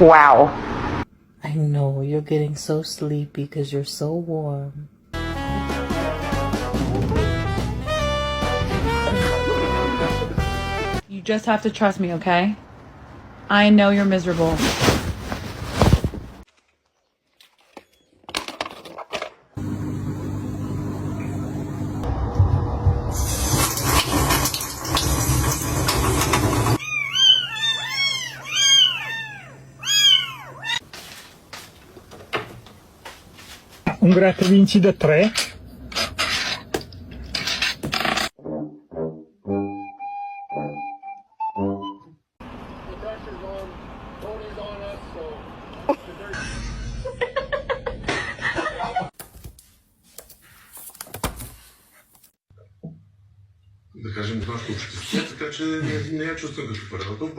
Wow. I know, you're getting so sleepy because you're so warm. You just have to trust me, okay? I know you're miserable. Un gratta vinci da 3. Да кажем, това случва. Така че не я чувствам като първото.